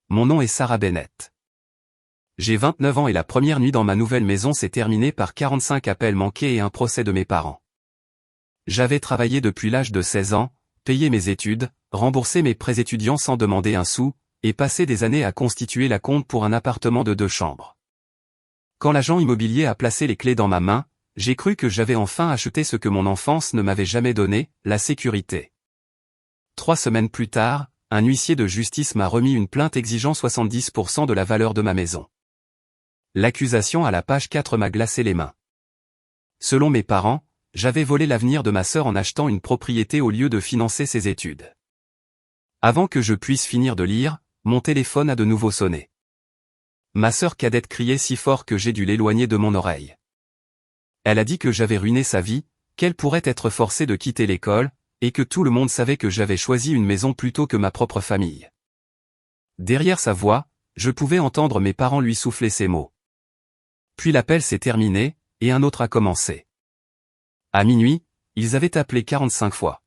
Mon nom est Sarah Bennett. J'ai 29 ans et la première nuit dans ma nouvelle maison s'est terminée par 45 appels manqués et un procès de mes parents. J'avais travaillé depuis l'âge de 16 ans, payé mes études, remboursé mes prêts étudiants sans demander un sou, et passé des années à constituer la compte pour un appartement de 2 chambres. Quand l'agent immobilier a placé les clés dans ma main, j'ai cru que j'avais enfin acheté ce que mon enfance ne m'avait jamais donné, la sécurité. 3 semaines plus tard, un huissier de justice m'a remis une plainte exigeant 70% de la valeur de ma maison. L'accusation à la page 4 m'a glacé les mains. Selon mes parents, j'avais volé l'avenir de ma sœur en achetant une propriété au lieu de financer ses études. Avant que je puisse finir de lire, mon téléphone a de nouveau sonné. Ma sœur cadette criait si fort que j'ai dû l'éloigner de mon oreille. Elle a dit que j'avais ruiné sa vie, qu'elle pourrait être forcée de quitter l'école, et que tout le monde savait que j'avais choisi une maison plutôt que ma propre famille. Derrière sa voix, je pouvais entendre mes parents lui souffler ces mots. Puis l'appel s'est terminé, et un autre a commencé. À minuit, ils avaient appelé 45 fois.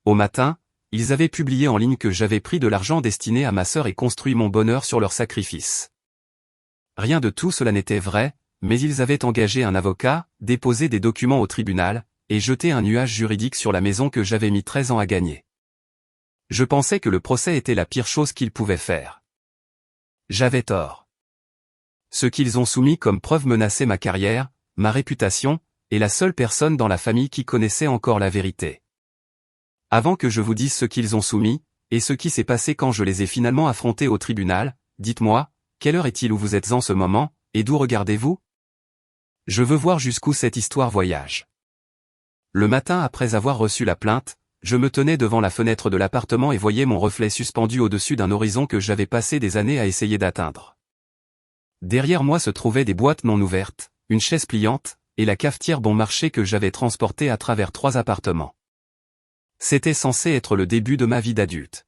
Au matin, ils avaient publié en ligne que j'avais pris de l'argent destiné à ma sœur et construit mon bonheur sur leur sacrifice. Rien de tout cela n'était vrai, mais ils avaient engagé un avocat, déposé des documents au tribunal, et jeté un nuage juridique sur la maison que j'avais mis 13 ans à gagner. Je pensais que le procès était la pire chose qu'ils pouvaient faire. J'avais tort. Ce qu'ils ont soumis comme preuve menaçait ma carrière, ma réputation, et la seule personne dans la famille qui connaissait encore la vérité. Avant que je vous dise ce qu'ils ont soumis, et ce qui s'est passé quand je les ai finalement affrontés au tribunal, dites-moi, quelle heure est-il où vous êtes en ce moment, et d'où regardez-vous? Je veux voir jusqu'où cette histoire voyage. Le matin après avoir reçu la plainte, je me tenais devant la fenêtre de l'appartement et voyais mon reflet suspendu au-dessus d'un horizon que j'avais passé des années à essayer d'atteindre. Derrière moi se trouvaient des boîtes non ouvertes, une chaise pliante, et la cafetière bon marché que j'avais transportée à travers 3 appartements. C'était censé être le début de ma vie d'adulte.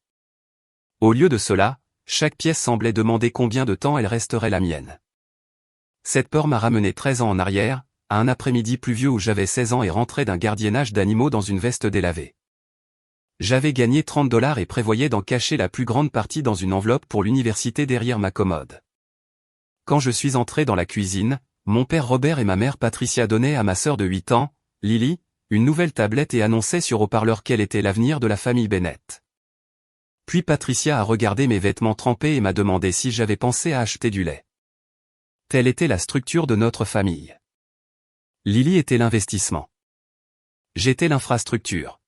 Au lieu de cela, chaque pièce semblait demander combien de temps elle resterait la mienne. Cette peur m'a ramené 13 ans en arrière, à un après-midi pluvieux où j'avais 16 ans et rentrais d'un gardiennage d'animaux dans une veste délavée. J'avais gagné $30 et prévoyais d'en cacher la plus grande partie dans une enveloppe pour l'université derrière ma commode. Quand je suis entré dans la cuisine, mon père Robert et ma mère Patricia donnaient à ma sœur de 8 ans, Lily, une nouvelle tablette et annonçaient sur haut-parleur quel était l'avenir de la famille Bennett. Puis Patricia a regardé mes vêtements trempés et m'a demandé si j'avais pensé à acheter du lait. Telle était la structure de notre famille. Lily était l'investissement. J'étais l'infrastructure.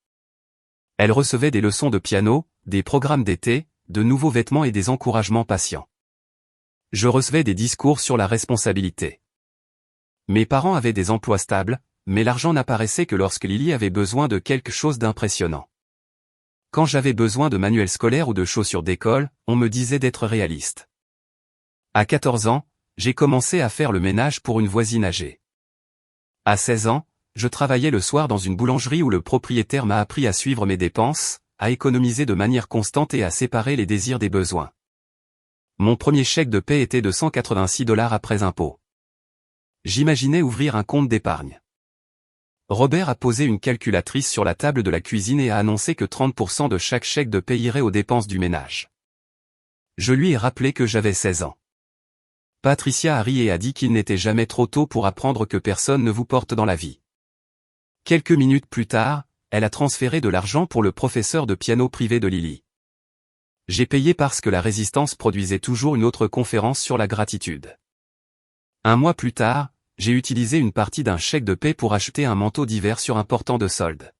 Elle recevait des leçons de piano, des programmes d'été, de nouveaux vêtements et des encouragements patients. Je recevais des discours sur la responsabilité. Mes parents avaient des emplois stables, mais l'argent n'apparaissait que lorsque Lily avait besoin de quelque chose d'impressionnant. Quand j'avais besoin de manuels scolaires ou de chaussures d'école, on me disait d'être réaliste. À 14 ans, j'ai commencé à faire le ménage pour une voisine âgée. À 16 ans, je travaillais le soir dans une boulangerie où le propriétaire m'a appris à suivre mes dépenses, à économiser de manière constante et à séparer les désirs des besoins. Mon premier chèque de paie était de $186 après impôt. J'imaginais ouvrir un compte d'épargne. Robert a posé une calculatrice sur la table de la cuisine et a annoncé que 30% de chaque chèque de paie irait aux dépenses du ménage. Je lui ai rappelé que j'avais 16 ans. Patricia a ri et a dit qu'il n'était jamais trop tôt pour apprendre que personne ne vous porte dans la vie. Quelques minutes plus tard, elle a transféré de l'argent pour le professeur de piano privé de Lily. J'ai payé parce que la Résistance produisait toujours une autre conférence sur la gratitude. Un mois plus tard, j'ai utilisé une partie d'un chèque de paie pour acheter un manteau d'hiver sur un portant de solde.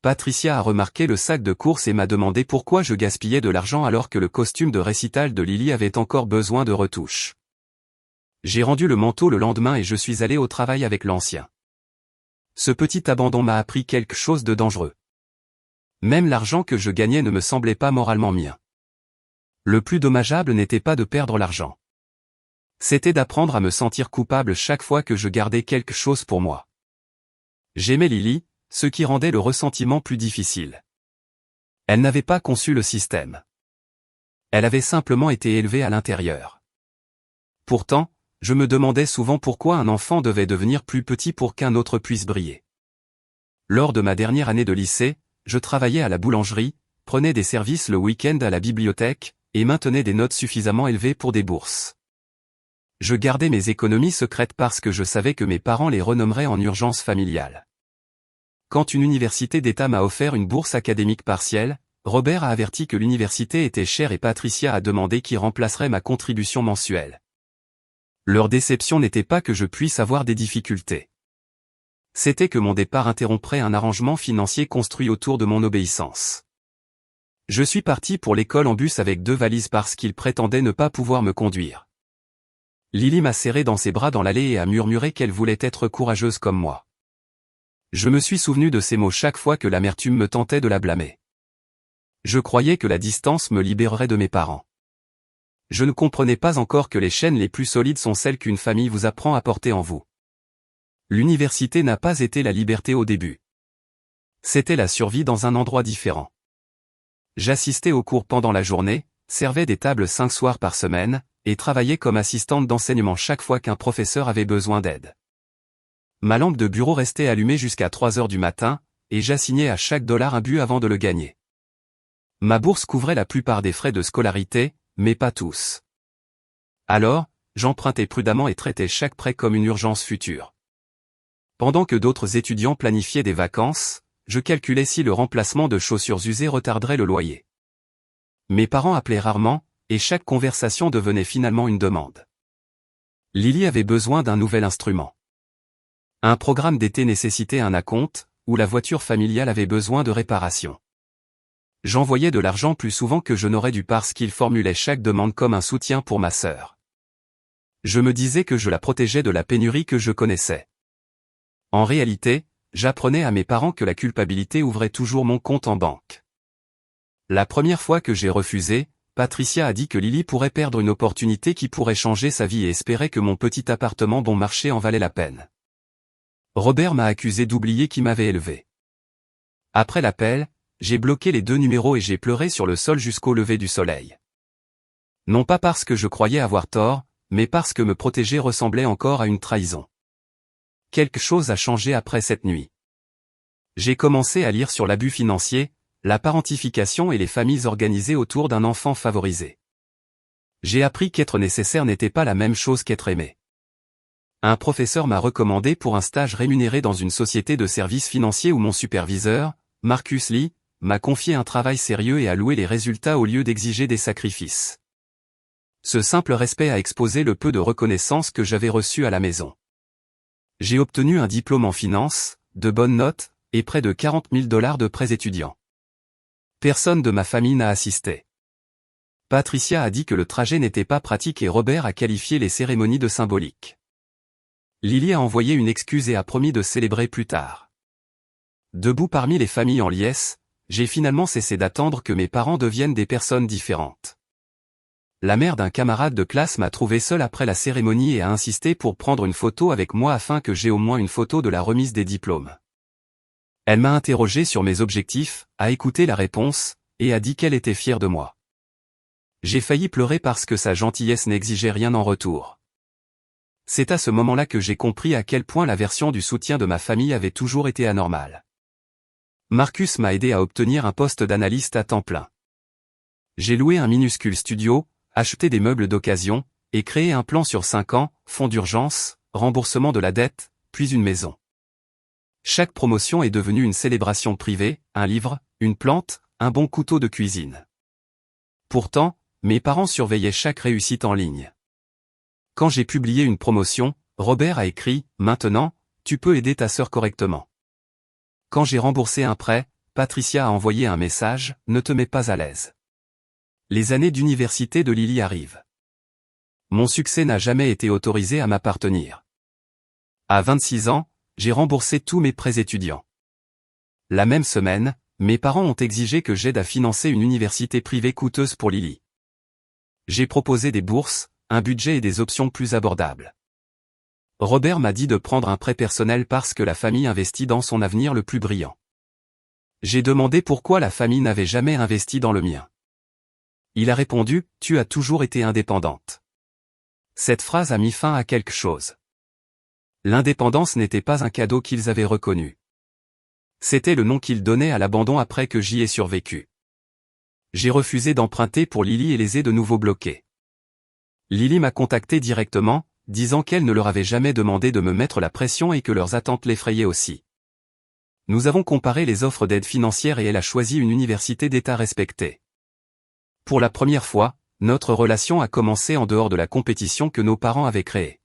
Patricia a remarqué le sac de courses et m'a demandé pourquoi je gaspillais de l'argent alors que le costume de récital de Lily avait encore besoin de retouches. J'ai rendu le manteau le lendemain et je suis allé au travail avec l'ancien. Ce petit abandon m'a appris quelque chose de dangereux. Même l'argent que je gagnais ne me semblait pas moralement mien. Le plus dommageable n'était pas de perdre l'argent. C'était d'apprendre à me sentir coupable chaque fois que je gardais quelque chose pour moi. J'aimais Lily, ce qui rendait le ressentiment plus difficile. Elle n'avait pas conçu le système. Elle avait simplement été élevée à l'intérieur. Pourtant, je me demandais souvent pourquoi un enfant devait devenir plus petit pour qu'un autre puisse briller. Lors de ma dernière année de lycée, je travaillais à la boulangerie, prenais des services le week-end à la bibliothèque, et maintenait des notes suffisamment élevées pour des bourses. Je gardais mes économies secrètes parce que je savais que mes parents les renommeraient en urgence familiale. Quand une université d'État m'a offert une bourse académique partielle, Robert a averti que l'université était chère et Patricia a demandé qui remplacerait ma contribution mensuelle. Leur déception n'était pas que je puisse avoir des difficultés. C'était que mon départ interromprait un arrangement financier construit autour de mon obéissance. Je suis parti pour l'école en bus avec 2 valises parce qu'ils prétendaient ne pas pouvoir me conduire. Lily m'a serré dans ses bras dans l'allée et a murmuré qu'elle voulait être courageuse comme moi. Je me suis souvenu de ces mots chaque fois que l'amertume me tentait de la blâmer. Je croyais que la distance me libérerait de mes parents. Je ne comprenais pas encore que les chaînes les plus solides sont celles qu'une famille vous apprend à porter en vous. L'université n'a pas été la liberté au début. C'était la survie dans un endroit différent. J'assistais aux cours pendant la journée, servais des tables 5 soirs par semaine, et travaillais comme assistante d'enseignement chaque fois qu'un professeur avait besoin d'aide. Ma lampe de bureau restait allumée jusqu'à 3 heures du matin, et j'assignais à chaque dollar un but avant de le gagner. Ma bourse couvrait la plupart des frais de scolarité, mais pas tous. Alors, j'empruntais prudemment et traitais chaque prêt comme une urgence future. Pendant que d'autres étudiants planifiaient des vacances, je calculais si le remplacement de chaussures usées retarderait le loyer. Mes parents appelaient rarement, et chaque conversation devenait finalement une demande. Lily avait besoin d'un nouvel instrument. Un programme d'été nécessitait un acompte, ou la voiture familiale avait besoin de réparation. J'envoyais de l'argent plus souvent que je n'aurais dû parce qu'il formulait chaque demande comme un soutien pour ma sœur. Je me disais que je la protégeais de la pénurie que je connaissais. En réalité, j'apprenais à mes parents que la culpabilité ouvrait toujours mon compte en banque. La première fois que j'ai refusé, Patricia a dit que Lily pourrait perdre une opportunité qui pourrait changer sa vie et espérait que mon petit appartement bon marché en valait la peine. Robert m'a accusé d'oublier qui m'avait élevé. Après l'appel, j'ai bloqué les 2 numéros et j'ai pleuré sur le sol jusqu'au lever du soleil. Non pas parce que je croyais avoir tort, mais parce que me protéger ressemblait encore à une trahison. Quelque chose a changé après cette nuit. J'ai commencé à lire sur l'abus financier, la parentification et les familles organisées autour d'un enfant favorisé. J'ai appris qu'être nécessaire n'était pas la même chose qu'être aimé. Un professeur m'a recommandé pour un stage rémunéré dans une société de services financiers où mon superviseur, Marcus Lee, m'a confié un travail sérieux et a loué les résultats au lieu d'exiger des sacrifices. Ce simple respect a exposé le peu de reconnaissance que j'avais reçu à la maison. J'ai obtenu un diplôme en finance, de bonnes notes, et près de 40 000 $ de prêts étudiants. Personne de ma famille n'a assisté. Patricia a dit que le trajet n'était pas pratique et Robert a qualifié les cérémonies de symboliques. Lily a envoyé une excuse et a promis de célébrer plus tard. Debout parmi les familles en liesse, j'ai finalement cessé d'attendre que mes parents deviennent des personnes différentes. La mère d'un camarade de classe m'a trouvé seul après la cérémonie et a insisté pour prendre une photo avec moi afin que j'aie au moins une photo de la remise des diplômes. Elle m'a interrogé sur mes objectifs, a écouté la réponse, et a dit qu'elle était fière de moi. J'ai failli pleurer parce que sa gentillesse n'exigeait rien en retour. C'est à ce moment-là que j'ai compris à quel point la version du soutien de ma famille avait toujours été anormale. Marcus m'a aidé à obtenir un poste d'analyste à temps plein. J'ai loué un minuscule studio, acheté des meubles d'occasion, et créé un plan sur 5 ans, fonds d'urgence, remboursement de la dette, puis une maison. Chaque promotion est devenue une célébration privée, un livre, une plante, un bon couteau de cuisine. Pourtant, mes parents surveillaient chaque réussite en ligne. Quand j'ai publié une promotion, Robert a écrit « Maintenant, tu peux aider ta sœur correctement ». Quand j'ai remboursé un prêt, Patricia a envoyé un message « Ne te mets pas à l'aise ». Les années d'université de Lily arrivent. Mon succès n'a jamais été autorisé à m'appartenir. À 26 ans, j'ai remboursé tous mes prêts étudiants. La même semaine, mes parents ont exigé que j'aide à financer une université privée coûteuse pour Lily. J'ai proposé des bourses, un budget et des options plus abordables. Robert m'a dit de prendre un prêt personnel parce que la famille investit dans son avenir le plus brillant. J'ai demandé pourquoi la famille n'avait jamais investi dans le mien. Il a répondu « Tu as toujours été indépendante ». Cette phrase a mis fin à quelque chose. L'indépendance n'était pas un cadeau qu'ils avaient reconnu. C'était le nom qu'ils donnaient à l'abandon après que j'y ai survécu. J'ai refusé d'emprunter pour Lily et les ai de nouveau bloqués. Lily m'a contacté directement, disant qu'elle ne leur avait jamais demandé de me mettre la pression et que leurs attentes l'effrayaient aussi. Nous avons comparé les offres d'aide financière et elle a choisi une université d'État respectée. Pour la première fois, notre relation a commencé en dehors de la compétition que nos parents avaient créée.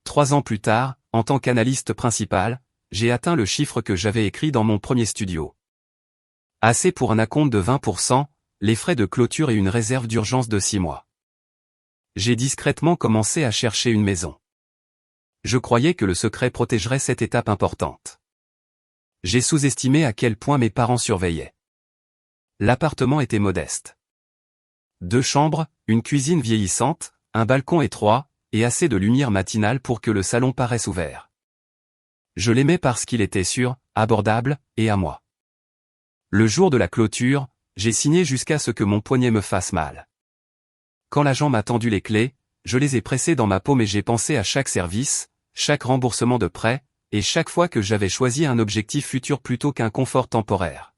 3 ans plus tard, en tant qu'analyste principal, j'ai atteint le chiffre que j'avais écrit dans mon premier studio. Assez pour un acompte de 20%, les frais de clôture et une réserve d'urgence de 6 mois. J'ai discrètement commencé à chercher une maison. Je croyais que le secret protégerait cette étape importante. J'ai sous-estimé à quel point mes parents surveillaient. L'appartement était modeste. 2 chambres, une cuisine vieillissante, un balcon étroit, et assez de lumière matinale pour que le salon paraisse ouvert. Je l'aimais parce qu'il était sûr, abordable, et à moi. Le jour de la clôture, j'ai signé jusqu'à ce que mon poignet me fasse mal. Quand l'agent m'a tendu les clés, je les ai pressées dans ma paume et j'ai pensé à chaque service, chaque remboursement de prêt, et chaque fois que j'avais choisi un objectif futur plutôt qu'un confort temporaire.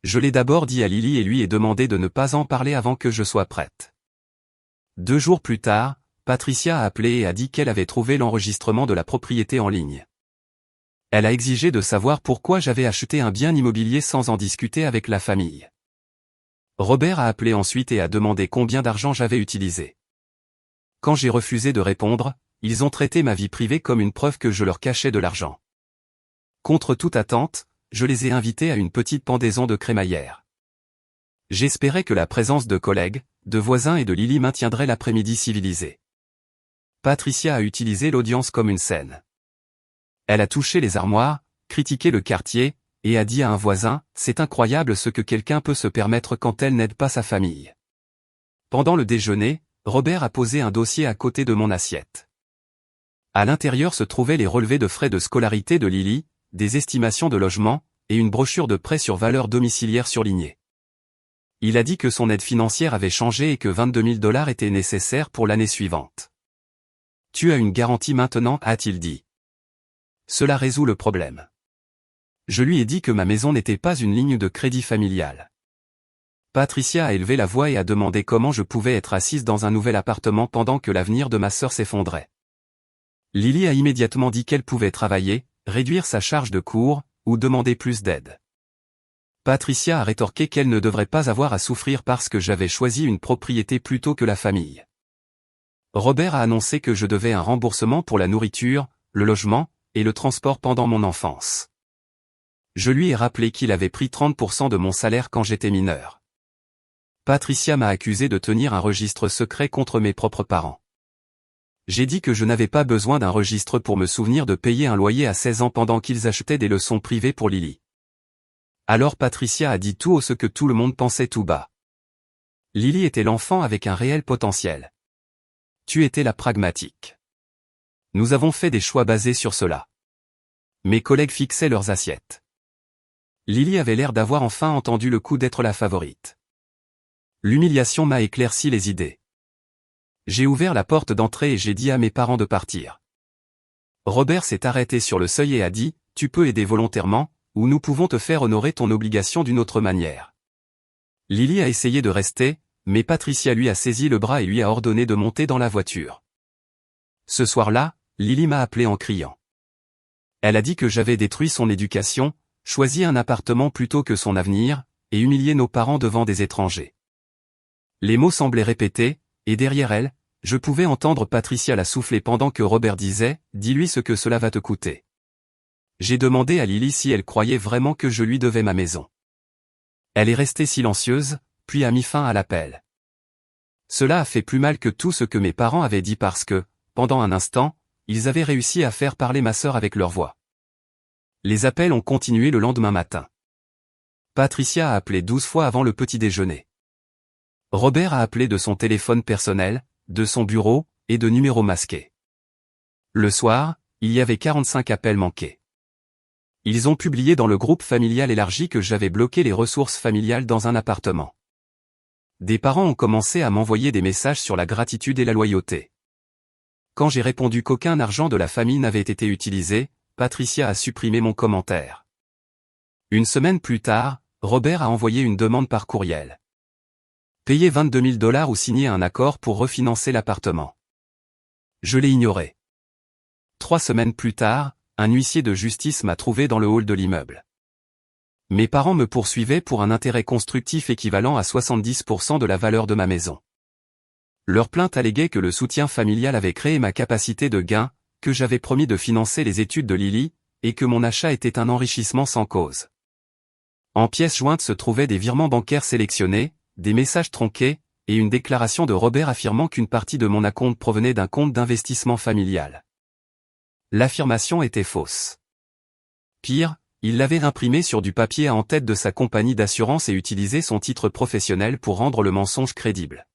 Je l'ai d'abord dit à Lily et lui ai demandé de ne pas en parler avant que je sois prête. 2 jours plus tard, Patricia a appelé et a dit qu'elle avait trouvé l'enregistrement de la propriété en ligne. Elle a exigé de savoir pourquoi j'avais acheté un bien immobilier sans en discuter avec la famille. Robert a appelé ensuite et a demandé combien d'argent j'avais utilisé. Quand j'ai refusé de répondre, ils ont traité ma vie privée comme une preuve que je leur cachais de l'argent. Contre toute attente, je les ai invités à une petite pendaison de crémaillère. J'espérais que la présence de collègues, de voisins et de Lily maintiendrait l'après-midi civilisé. Patricia a utilisé l'audience comme une scène. Elle a touché les armoires, critiqué le quartier, et a dit à un voisin, « C'est incroyable ce que quelqu'un peut se permettre quand elle n'aide pas sa famille. » Pendant le déjeuner, Robert a posé un dossier à côté de mon assiette. À l'intérieur se trouvaient les relevés de frais de scolarité de Lily, des estimations de logement, et une brochure de prêt sur valeur domiciliaire surlignée. Il a dit que son aide financière avait changé et que 22 000 $ étaient nécessaires pour l'année suivante. « Tu as une garantie maintenant, a-t-il dit. Cela résout le problème. » Je lui ai dit que ma maison n'était pas une ligne de crédit familiale. Patricia a élevé la voix et a demandé comment je pouvais être assise dans un nouvel appartement pendant que l'avenir de ma sœur s'effondrait. Lily a immédiatement dit qu'elle pouvait travailler, réduire sa charge de cours, ou demander plus d'aide. Patricia a rétorqué qu'elle ne devrait pas avoir à souffrir parce que j'avais choisi une propriété plutôt que la famille. Robert a annoncé que je devais un remboursement pour la nourriture, le logement, et le transport pendant mon enfance. Je lui ai rappelé qu'il avait pris 30% de mon salaire quand j'étais mineur. Patricia m'a accusé de tenir un registre secret contre mes propres parents. J'ai dit que je n'avais pas besoin d'un registre pour me souvenir de payer un loyer à 16 ans pendant qu'ils achetaient des leçons privées pour Lily. Alors Patricia a dit tout haut ce que tout le monde pensait tout bas. Lily était l'enfant avec un réel potentiel. Tu étais la pragmatique. Nous avons fait des choix basés sur cela. Mes collègues fixaient leurs assiettes. Lily avait l'air d'avoir enfin entendu le coup d'être la favorite. L'humiliation m'a éclairci les idées. J'ai ouvert la porte d'entrée et j'ai dit à mes parents de partir. Robert s'est arrêté sur le seuil et a dit, « Tu peux aider volontairement, ou nous pouvons te faire honorer ton obligation d'une autre manière. » Lily a essayé de rester, mais Patricia lui a saisi le bras et lui a ordonné de monter dans la voiture. Ce soir-là, Lily m'a appelé en criant. Elle a dit que j'avais détruit son éducation, choisi un appartement plutôt que son avenir, et humilié nos parents devant des étrangers. Les mots semblaient répétés, et derrière elle, je pouvais entendre Patricia la souffler pendant que Robert disait, « Dis-lui ce que cela va te coûter. » J'ai demandé à Lily si elle croyait vraiment que je lui devais ma maison. Elle est restée silencieuse, puis a mis fin à l'appel. Cela a fait plus mal que tout ce que mes parents avaient dit parce que, pendant un instant, ils avaient réussi à faire parler ma sœur avec leur voix. Les appels ont continué le lendemain matin. Patricia a appelé 12 fois avant le petit déjeuner. Robert a appelé de son téléphone personnel, de son bureau, et de numéros masqués. Le soir, il y avait 45 appels manqués. Ils ont publié dans le groupe familial élargi que j'avais bloqué les ressources familiales dans un appartement. Des parents ont commencé à m'envoyer des messages sur la gratitude et la loyauté. Quand j'ai répondu qu'aucun argent de la famille n'avait été utilisé, Patricia a supprimé mon commentaire. Une semaine plus tard, Robert a envoyé une demande par courriel. Payer 22 000 $ ou signer un accord pour refinancer l'appartement. Je l'ai ignoré. 3 semaines plus tard, un huissier de justice m'a trouvé dans le hall de l'immeuble. Mes parents me poursuivaient pour un intérêt constructif équivalent à 70% de la valeur de ma maison. Leur plainte alléguait que le soutien familial avait créé ma capacité de gain, que j'avais promis de financer les études de Lily, et que mon achat était un enrichissement sans cause. En pièces jointes se trouvaient des virements bancaires sélectionnés, des messages tronqués, et une déclaration de Robert affirmant qu'une partie de mon acompte provenait d'un compte d'investissement familial. L'affirmation était fausse. Pire, il l'avait imprimé sur du papier en tête de sa compagnie d'assurance et utilisé son titre professionnel pour rendre le mensonge crédible.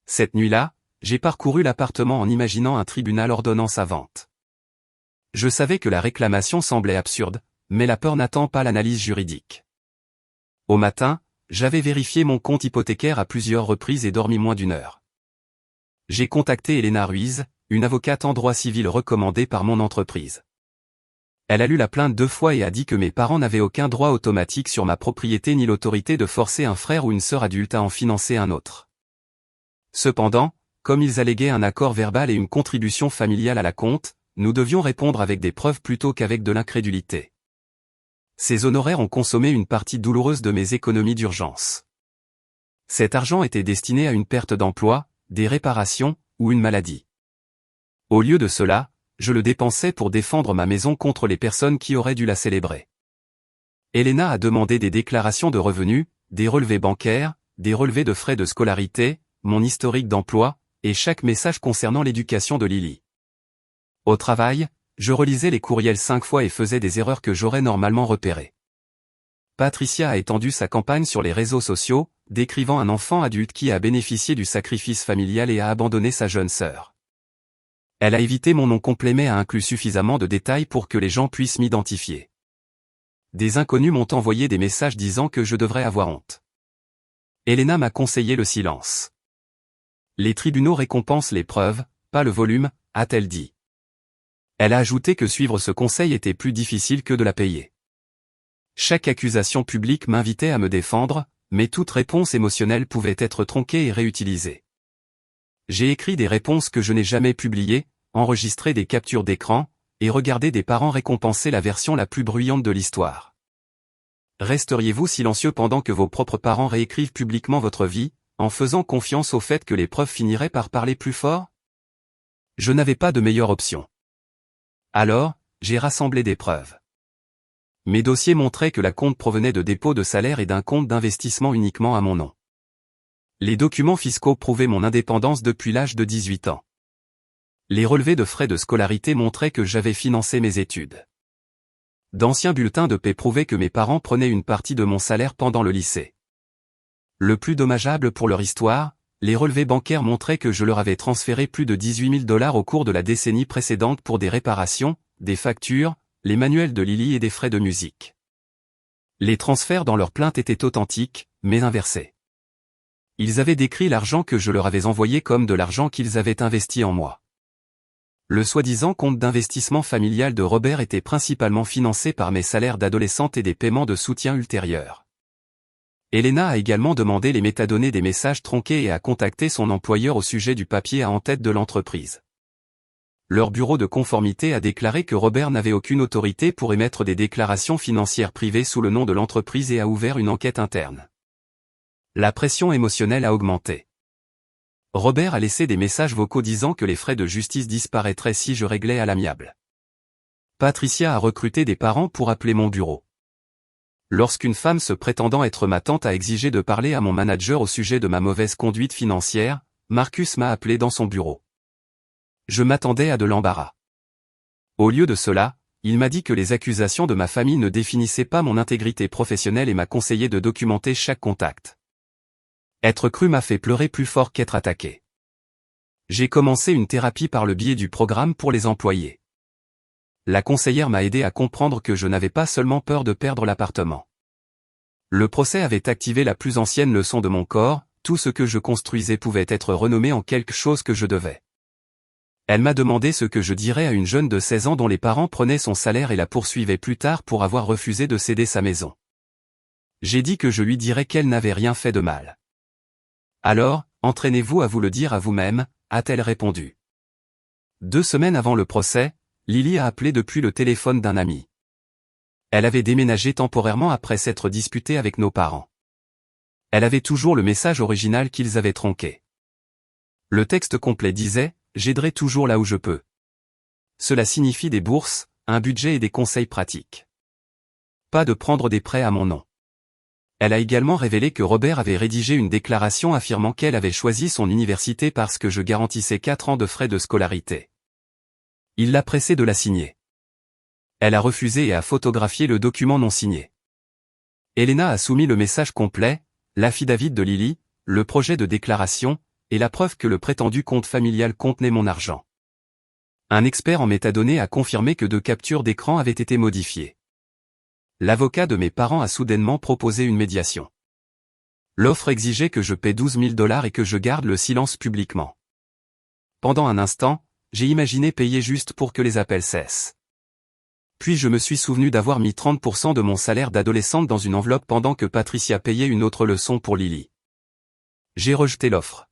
Cette nuit-là, j'ai parcouru l'appartement en imaginant un tribunal ordonnant sa vente. Je savais que la réclamation semblait absurde, mais la peur n'attend pas l'analyse juridique. Au matin, j'avais vérifié mon compte hypothécaire à plusieurs reprises et dormi moins d'1 heure. J'ai contacté Elena Ruiz, une avocate en droit civil recommandée par mon entreprise. Elle a lu la plainte 2 fois et a dit que mes parents n'avaient aucun droit automatique sur ma propriété ni l'autorité de forcer un frère ou une sœur adulte à en financer un autre. Cependant, comme ils alléguaient un accord verbal et une contribution familiale à l'acompte, nous devions répondre avec des preuves plutôt qu'avec de l'incrédulité. Ces honoraires ont consommé une partie douloureuse de mes économies d'urgence. Cet argent était destiné à une perte d'emploi, des réparations, ou une maladie. Au lieu de cela, je le dépensais pour défendre ma maison contre les personnes qui auraient dû la célébrer. Elena a demandé des déclarations de revenus, des relevés bancaires, des relevés de frais de scolarité, mon historique d'emploi, et chaque message concernant l'éducation de Lily. Au travail, je relisais les courriels 5 fois et faisais des erreurs que j'aurais normalement repérées. Patricia a étendu sa campagne sur les réseaux sociaux, décrivant un enfant adulte qui a bénéficié du sacrifice familial et a abandonné sa jeune sœur. Elle a évité mon nom complet mais a inclus suffisamment de détails pour que les gens puissent m'identifier. Des inconnus m'ont envoyé des messages disant que je devrais avoir honte. Elena m'a conseillé le silence. Les tribunaux récompensent les preuves, pas le volume, a-t-elle dit. Elle a ajouté que suivre ce conseil était plus difficile que de la payer. Chaque accusation publique m'invitait à me défendre, mais toute réponse émotionnelle pouvait être tronquée et réutilisée. J'ai écrit des réponses que je n'ai jamais publiées, enregistré des captures d'écran, et regardé des parents récompenser la version la plus bruyante de l'histoire. Resteriez-vous silencieux pendant que vos propres parents réécrivent publiquement votre vie, en faisant confiance au fait que les preuves finiraient par parler plus fort? Je n'avais pas de meilleure option. Alors, j'ai rassemblé des preuves. Mes dossiers montraient que l'acompte provenait de dépôts de salaire et d'un compte d'investissement uniquement à mon nom. Les documents fiscaux prouvaient mon indépendance depuis l'âge de 18 ans. Les relevés de frais de scolarité montraient que j'avais financé mes études. D'anciens bulletins de paie prouvaient que mes parents prenaient une partie de mon salaire pendant le lycée. Le plus dommageable pour leur histoire, les relevés bancaires montraient que je leur avais transféré plus de 18 000 $ au cours de la décennie précédente pour des réparations, des factures, les manuels de Lily et des frais de musique. Les transferts dans leur plainte étaient authentiques, mais inversés. Ils avaient décrit l'argent que je leur avais envoyé comme de l'argent qu'ils avaient investi en moi. Le soi-disant compte d'investissement familial de Robert était principalement financé par mes salaires d'adolescente et des paiements de soutien ultérieurs. Elena a également demandé les métadonnées des messages tronqués et a contacté son employeur au sujet du papier à en-tête de l'entreprise. Leur bureau de conformité a déclaré que Robert n'avait aucune autorité pour émettre des déclarations financières privées sous le nom de l'entreprise et a ouvert une enquête interne. La pression émotionnelle a augmenté. Robert a laissé des messages vocaux disant que les frais de justice disparaîtraient si je réglais à l'amiable. Patricia a recruté des parents pour appeler mon bureau. Lorsqu'une femme se prétendant être ma tante a exigé de parler à mon manager au sujet de ma mauvaise conduite financière, Marcus m'a appelé dans son bureau. Je m'attendais à de l'embarras. Au lieu de cela, il m'a dit que les accusations de ma famille ne définissaient pas mon intégrité professionnelle et m'a conseillé de documenter chaque contact. Être cru m'a fait pleurer plus fort qu'être attaqué. J'ai commencé une thérapie par le biais du programme pour les employés. La conseillère m'a aidé à comprendre que je n'avais pas seulement peur de perdre l'appartement. Le procès avait activé la plus ancienne leçon de mon corps, tout ce que je construisais pouvait être renommé en quelque chose que je devais. Elle m'a demandé ce que je dirais à une jeune de 16 ans dont les parents prenaient son salaire et la poursuivaient plus tard pour avoir refusé de céder sa maison. J'ai dit que je lui dirais qu'elle n'avait rien fait de mal. Alors, entraînez-vous à vous le dire à vous-même, a-t-elle répondu. 2 semaines avant le procès, Lily a appelé depuis le téléphone d'un ami. Elle avait déménagé temporairement après s'être disputée avec nos parents. Elle avait toujours le message original qu'ils avaient tronqué. Le texte complet disait « J'aiderai toujours là où je peux ». Cela signifie des bourses, un budget et des conseils pratiques. Pas de prendre des prêts à mon nom. Elle a également révélé que Robert avait rédigé une déclaration affirmant qu'elle avait choisi son université parce que je garantissais 4 ans de frais de scolarité. Il l'a pressée de la signer. Elle a refusé et a photographié le document non signé. Elena a soumis le message complet, l'affidavit de Lily, le projet de déclaration, et la preuve que le prétendu compte familial contenait mon argent. Un expert en métadonnées a confirmé que 2 captures d'écran avaient été modifiées. L'avocat de mes parents a soudainement proposé une médiation. L'offre exigeait que je paie $12 000 et que je garde le silence publiquement. Pendant un instant, j'ai imaginé payer juste pour que les appels cessent. Puis je me suis souvenu d'avoir mis 30% de mon salaire d'adolescente dans une enveloppe pendant que Patricia payait une autre leçon pour Lily. J'ai rejeté l'offre.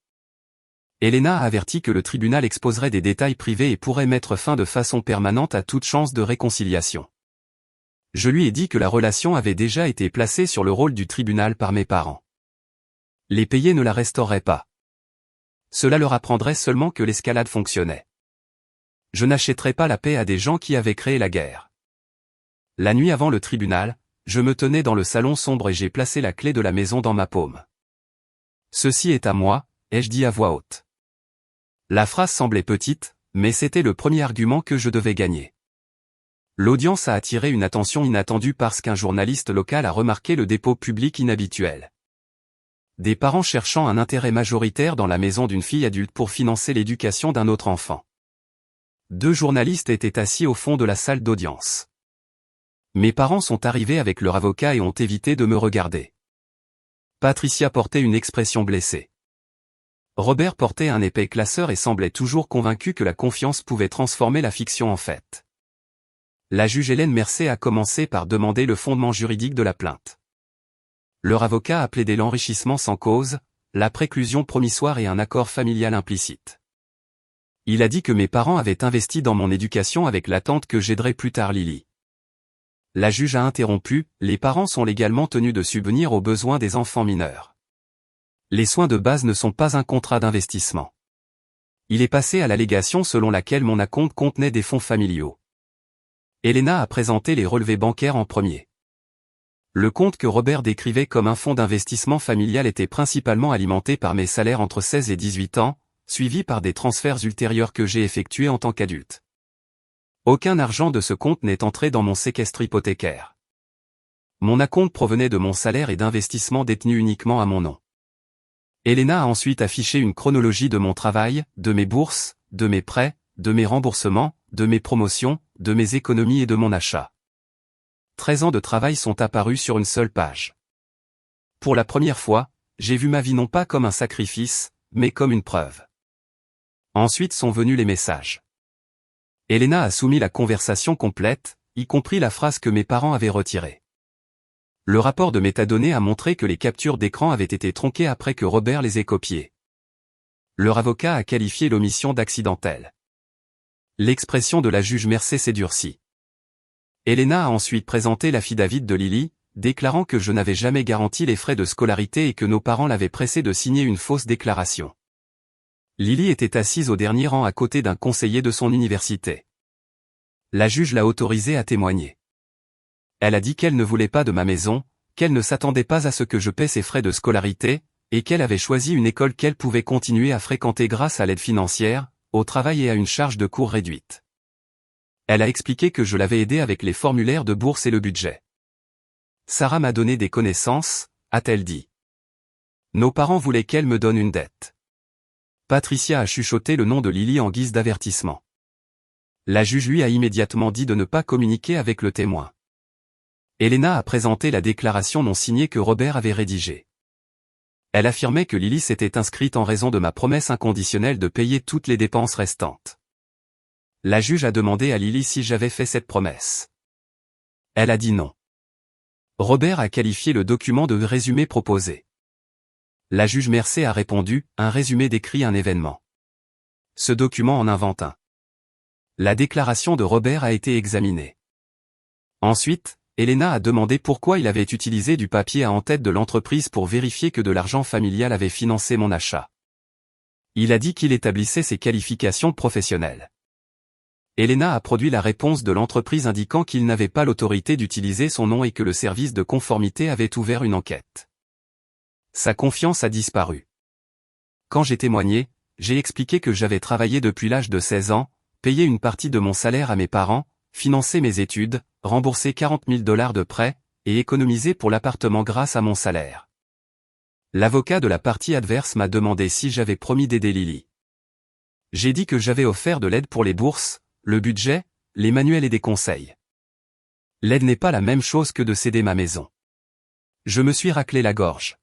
Elena a averti que le tribunal exposerait des détails privés et pourrait mettre fin de façon permanente à toute chance de réconciliation. Je lui ai dit que la relation avait déjà été placée sur le rôle du tribunal par mes parents. Les payer ne la restaureraient pas. Cela leur apprendrait seulement que l'escalade fonctionnait. Je n'achèterais pas la paix à des gens qui avaient créé la guerre. La nuit avant le tribunal, je me tenais dans le salon sombre et j'ai placé la clé de la maison dans ma paume. Ceci est à moi, ai-je dit à voix haute. La phrase semblait petite, mais c'était le premier argument que je devais gagner. L'audience a attiré une attention inattendue parce qu'un journaliste local a remarqué le dépôt public inhabituel. Des parents cherchant un intérêt majoritaire dans la maison d'une fille adulte pour financer l'éducation d'un autre enfant. 2 journalistes étaient assis au fond de la salle d'audience. Mes parents sont arrivés avec leur avocat et ont évité de me regarder. Patricia portait une expression blessée. Robert portait un épais classeur et semblait toujours convaincu que la confiance pouvait transformer la fiction en fait. La juge Hélène Mercé a commencé par demander le fondement juridique de la plainte. Leur avocat a plaidé l'enrichissement sans cause, la préclusion promissoire et un accord familial implicite. Il a dit que mes parents avaient investi dans mon éducation avec l'attente que j'aiderais plus tard Lily. La juge a interrompu, les parents sont légalement tenus de subvenir aux besoins des enfants mineurs. Les soins de base ne sont pas un contrat d'investissement. Il est passé à l'allégation selon laquelle mon acompte contenait des fonds familiaux. Elena a présenté les relevés bancaires en premier. Le compte que Robert décrivait comme un fonds d'investissement familial était principalement alimenté par mes salaires entre 16 et 18 ans, suivis par des transferts ultérieurs que j'ai effectués en tant qu'adulte. Aucun argent de ce compte n'est entré dans mon séquestre hypothécaire. Mon acompte provenait de mon salaire et d'investissements détenus uniquement à mon nom. Elena a ensuite affiché une chronologie de mon travail, de mes bourses, de mes prêts, de mes remboursements, de mes promotions, de mes économies et de mon achat. 13 ans de travail sont apparus sur une seule page. Pour la première fois, j'ai vu ma vie non pas comme un sacrifice, mais comme une preuve. Ensuite sont venus les messages. Elena a soumis la conversation complète, y compris la phrase que mes parents avaient retirée. Le rapport de métadonnées a montré que les captures d'écran avaient été tronquées après que Robert les ait copiées. Leur avocat a qualifié l'omission d'accidentelle. L'expression de la juge Mercé s'est durcie. Elena a ensuite présenté l'affidavit de Lily, déclarant que je n'avais jamais garanti les frais de scolarité et que nos parents l'avaient pressée de signer une fausse déclaration. Lily était assise au dernier rang à côté d'un conseiller de son université. La juge l'a autorisée à témoigner. Elle a dit qu'elle ne voulait pas de ma maison, qu'elle ne s'attendait pas à ce que je paie ses frais de scolarité, et qu'elle avait choisi une école qu'elle pouvait continuer à fréquenter grâce à l'aide financière, au travail et à une charge de cours réduite. Elle a expliqué que je l'avais aidée avec les formulaires de bourse et le budget. Sarah m'a donné des connaissances, a-t-elle dit. Nos parents voulaient qu'elle me donne une dette. Patricia a chuchoté le nom de Lily en guise d'avertissement. La juge lui a immédiatement dit de ne pas communiquer avec le témoin. Elena a présenté la déclaration non signée que Robert avait rédigée. Elle affirmait que Lily s'était inscrite en raison de ma promesse inconditionnelle de payer toutes les dépenses restantes. La juge a demandé à Lily si j'avais fait cette promesse. Elle a dit non. Robert a qualifié le document de résumé proposé. La juge Mercé a répondu, un résumé décrit un événement. Ce document en invente un. La déclaration de Robert a été examinée. Ensuite, Elena a demandé pourquoi il avait utilisé du papier à en-tête de l'entreprise pour vérifier que de l'argent familial avait financé mon achat. Il a dit qu'il établissait ses qualifications professionnelles. Elena a produit la réponse de l'entreprise indiquant qu'il n'avait pas l'autorité d'utiliser son nom et que le service de conformité avait ouvert une enquête. Sa confiance a disparu. Quand j'ai témoigné, j'ai expliqué que j'avais travaillé depuis l'âge de 16 ans, payé une partie de mon salaire à mes parents, financé mes études, remboursé 40 000 $ de prêts, et économisé pour l'appartement grâce à mon salaire. L'avocat de la partie adverse m'a demandé si j'avais promis d'aider Lily. J'ai dit que j'avais offert de l'aide pour les bourses, le budget, les manuels et des conseils. L'aide n'est pas la même chose que de céder ma maison. Je me suis raclé la gorge.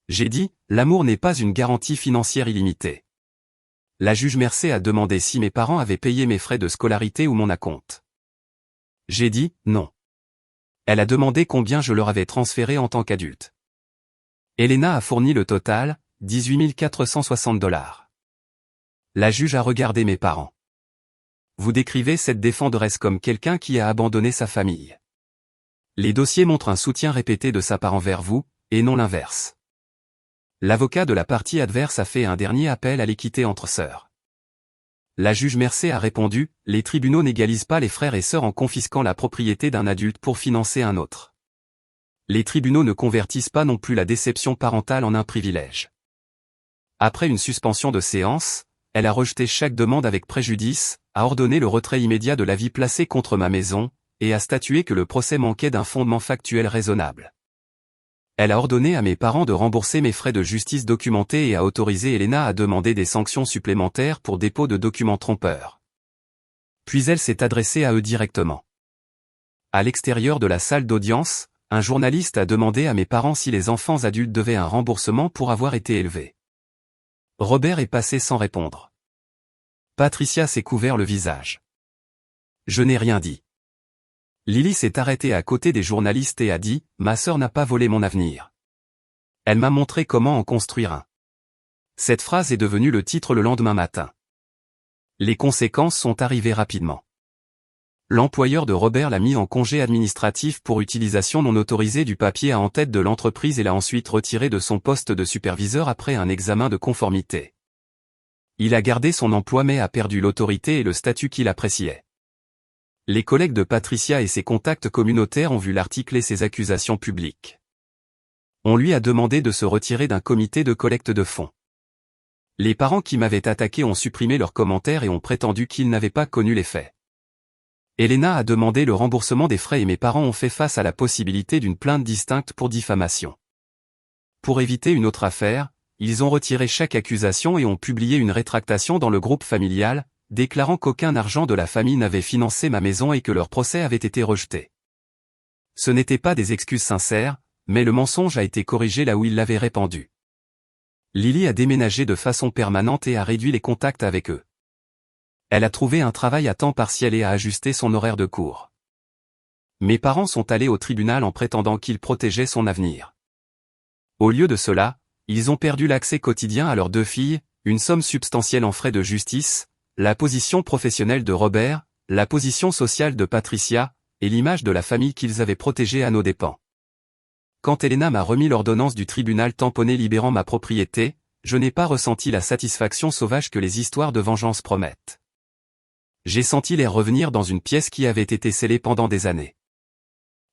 J'ai dit, l'amour n'est pas une garantie financière illimitée. La juge Mercé a demandé si mes parents avaient payé mes frais de scolarité ou mon acompte. J'ai dit, non. Elle a demandé combien je leur avais transféré en tant qu'adulte. Elena a fourni le total, 18 460 $. La juge a regardé mes parents. Vous décrivez cette défenderesse comme quelqu'un qui a abandonné sa famille. Les dossiers montrent un soutien répété de sa part envers vous, et non l'inverse. L'avocat de la partie adverse a fait un dernier appel à l'équité entre sœurs. La juge Mercé a répondu, les tribunaux n'égalisent pas les frères et sœurs en confisquant la propriété d'un adulte pour financer un autre. Les tribunaux ne convertissent pas non plus la déception parentale en un privilège. Après une suspension de séance, elle a rejeté chaque demande avec préjudice, a ordonné le retrait immédiat de l'avis placé contre ma maison, et a statué que le procès manquait d'un fondement factuel raisonnable. Elle a ordonné à mes parents de rembourser mes frais de justice documentés et a autorisé Elena à demander des sanctions supplémentaires pour dépôt de documents trompeurs. Puis elle s'est adressée à eux directement. À l'extérieur de la salle d'audience, un journaliste a demandé à mes parents si les enfants adultes devaient un remboursement pour avoir été élevés. Robert est passé sans répondre. Patricia s'est couvert le visage. Je n'ai rien dit. Lily s'est arrêtée à côté des journalistes et a dit, « Ma sœur n'a pas volé mon avenir. Elle m'a montré comment en construire un. » Cette phrase est devenue le titre le lendemain matin. Les conséquences sont arrivées rapidement. L'employeur de Robert l'a mis en congé administratif pour utilisation non autorisée du papier à en-tête de l'entreprise et l'a ensuite retiré de son poste de superviseur après un examen de conformité. Il a gardé son emploi mais a perdu l'autorité et le statut qu'il appréciait. Les collègues de Patricia et ses contacts communautaires ont vu l'article et ses accusations publiques. On lui a demandé de se retirer d'un comité de collecte de fonds. Les parents qui m'avaient attaqué ont supprimé leurs commentaires et ont prétendu qu'ils n'avaient pas connu les faits. Elena a demandé le remboursement des frais et mes parents ont fait face à la possibilité d'une plainte distincte pour diffamation. Pour éviter une autre affaire, ils ont retiré chaque accusation et ont publié une rétractation dans le groupe familial, déclarant qu'aucun argent de la famille n'avait financé ma maison et que leur procès avait été rejeté. Ce n'étaient pas des excuses sincères, mais le mensonge a été corrigé là où il l'avait répandu. Lily a déménagé de façon permanente et a réduit les contacts avec eux. Elle a trouvé un travail à temps partiel et a ajusté son horaire de cours. Mes parents sont allés au tribunal en prétendant qu'ils protégeaient son avenir. Au lieu de cela, ils ont perdu l'accès quotidien à leurs 2 filles, une somme substantielle en frais de justice, la position professionnelle de Robert, la position sociale de Patricia, et l'image de la famille qu'ils avaient protégée à nos dépens. Quand Elena m'a remis l'ordonnance du tribunal tamponnée libérant ma propriété, je n'ai pas ressenti la satisfaction sauvage que les histoires de vengeance promettent. J'ai senti l'air revenir dans une pièce qui avait été scellée pendant des années.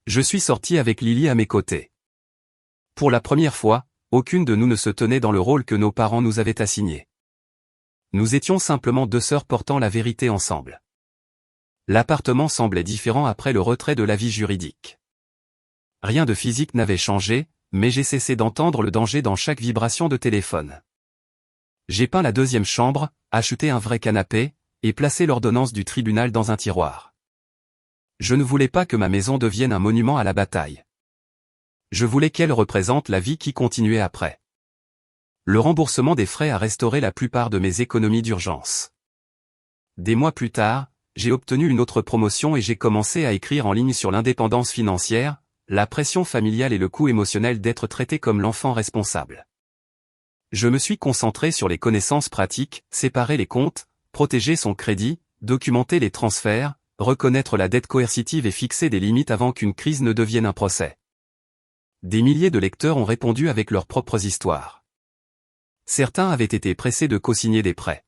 Je suis sorti avec Lily à mes côtés. Pour la première fois, aucune de nous ne se tenait dans le rôle que nos parents nous avaient assigné. Nous étions simplement 2 sœurs portant la vérité ensemble. L'appartement semblait différent après le retrait de l'avis juridique. Rien de physique n'avait changé, mais j'ai cessé d'entendre le danger dans chaque vibration de téléphone. J'ai peint la 2e chambre, acheté un vrai canapé, et placé l'ordonnance du tribunal dans un tiroir. Je ne voulais pas que ma maison devienne un monument à la bataille. Je voulais qu'elle représente la vie qui continuait après. Le remboursement des frais a restauré la plupart de mes économies d'urgence. Des mois plus tard, j'ai obtenu une autre promotion et j'ai commencé à écrire en ligne sur l'indépendance financière, la pression familiale et le coût émotionnel d'être traité comme l'enfant responsable. Je me suis concentré sur les connaissances pratiques, séparer les comptes, protéger son crédit, documenter les transferts, reconnaître la dette coercitive et fixer des limites avant qu'une crise ne devienne un procès. Des milliers de lecteurs ont répondu avec leurs propres histoires. Certains avaient été pressés de co-signer des prêts.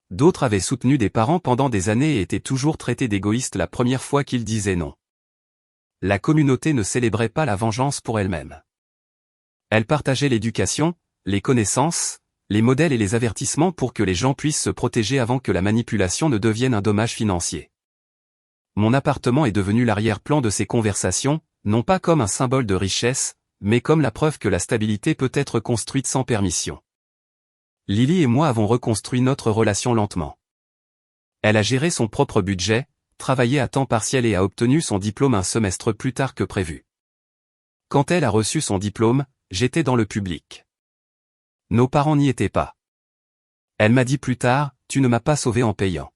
D'autres avaient soutenu des parents pendant des années et étaient toujours traités d'égoïstes la première fois qu'ils disaient non. La communauté ne célébrait pas la vengeance pour elle-même. Elle partageait l'éducation, les connaissances, les modèles et les avertissements pour que les gens puissent se protéger avant que la manipulation ne devienne un dommage financier. Mon appartement est devenu l'arrière-plan de ces conversations, non pas comme un symbole de richesse, mais comme la preuve que la stabilité peut être construite sans permission. Lily et moi avons reconstruit notre relation lentement. Elle a géré son propre budget, travaillé à temps partiel et a obtenu son diplôme un semestre plus tard que prévu. Quand elle a reçu son diplôme, j'étais dans le public. Nos parents n'y étaient pas. Elle m'a dit plus tard, « Tu ne m'as pas sauvé en payant.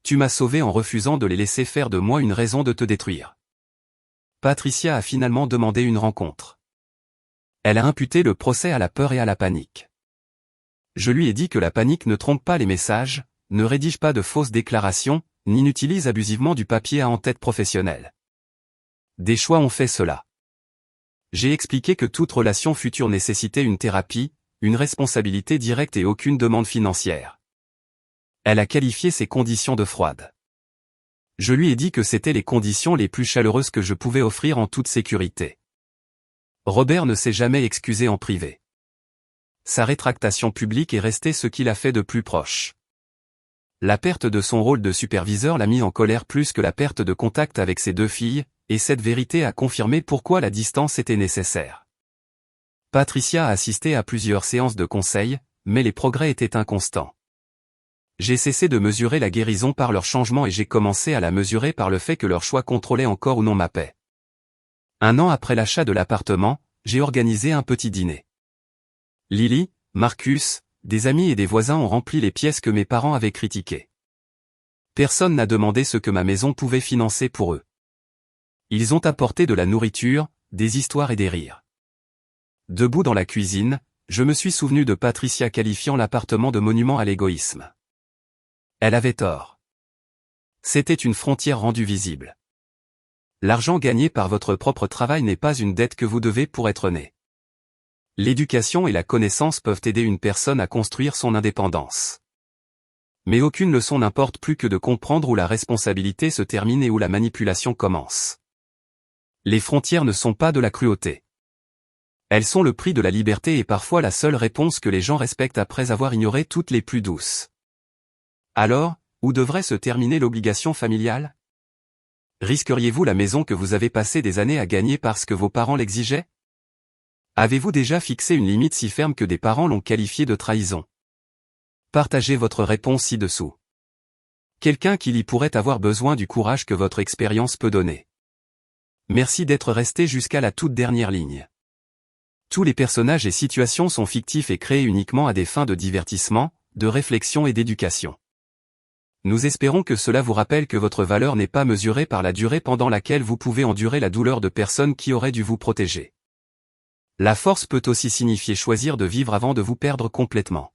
Tu m'as sauvé en refusant de les laisser faire de moi une raison de te détruire. » Patricia a finalement demandé une rencontre. Elle a imputé le procès à la peur et à la panique. Je lui ai dit que la panique ne trompe pas les messages, ne rédige pas de fausses déclarations, ni n'utilise abusivement du papier à en-tête professionnel. Des choix ont fait cela. J'ai expliqué que toute relation future nécessitait une thérapie, une responsabilité directe et aucune demande financière. Elle a qualifié ces conditions de froides. Je lui ai dit que c'étaient les conditions les plus chaleureuses que je pouvais offrir en toute sécurité. Robert ne s'est jamais excusé en privé. Sa rétractation publique est restée ce qu'il a fait de plus proche. La perte de son rôle de superviseur l'a mis en colère plus que la perte de contact avec ses deux filles, et cette vérité a confirmé pourquoi la distance était nécessaire. Patricia a assisté à plusieurs séances de conseil, mais les progrès étaient inconstants. J'ai cessé de mesurer la guérison par leur changement et j'ai commencé à la mesurer par le fait que leur choix contrôlait encore ou non ma paix. 1 an après l'achat de l'appartement, j'ai organisé un petit dîner. Lily, Marcus, des amis et des voisins ont rempli les pièces que mes parents avaient critiquées. Personne n'a demandé ce que ma maison pouvait financer pour eux. Ils ont apporté de la nourriture, des histoires et des rires. Debout dans la cuisine, je me suis souvenu de Patricia qualifiant l'appartement de monument à l'égoïsme. Elle avait tort. C'était une frontière rendue visible. L'argent gagné par votre propre travail n'est pas une dette que vous devez pour être né. L'éducation et la connaissance peuvent aider une personne à construire son indépendance. Mais aucune leçon n'importe plus que de comprendre où la responsabilité se termine et où la manipulation commence. Les frontières ne sont pas de la cruauté. Elles sont le prix de la liberté et parfois la seule réponse que les gens respectent après avoir ignoré toutes les plus douces. Alors, où devrait se terminer l'obligation familiale? Risqueriez-vous la maison que vous avez passé des années à gagner parce que vos parents l'exigeaient? Avez-vous déjà fixé une limite si ferme que des parents l'ont qualifiée de trahison? Partagez votre réponse ci-dessous. Quelqu'un qui y pourrait avoir besoin du courage que votre expérience peut donner. Merci d'être resté jusqu'à la toute dernière ligne. Tous les personnages et situations sont fictifs et créés uniquement à des fins de divertissement, de réflexion et d'éducation. Nous espérons que cela vous rappelle que votre valeur n'est pas mesurée par la durée pendant laquelle vous pouvez endurer la douleur de personnes qui auraient dû vous protéger. La force peut aussi signifier choisir de vivre avant de vous perdre complètement.